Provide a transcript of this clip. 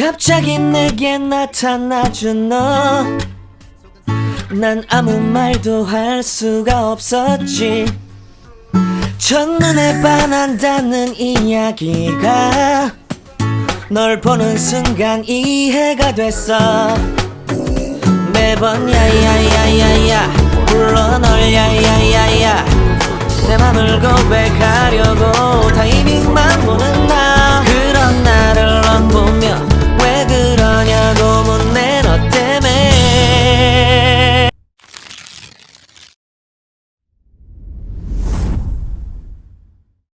갑자기 내게 나타나준 너, 난 아무 말도 할 수가 없었지. 첫눈에 반한다는 이야기가 널 보는 순간 이해가 됐어. 매번 야야야야야 불러 널 야야야야, 내 맘을 고백하려고 타이밍만 보는 나.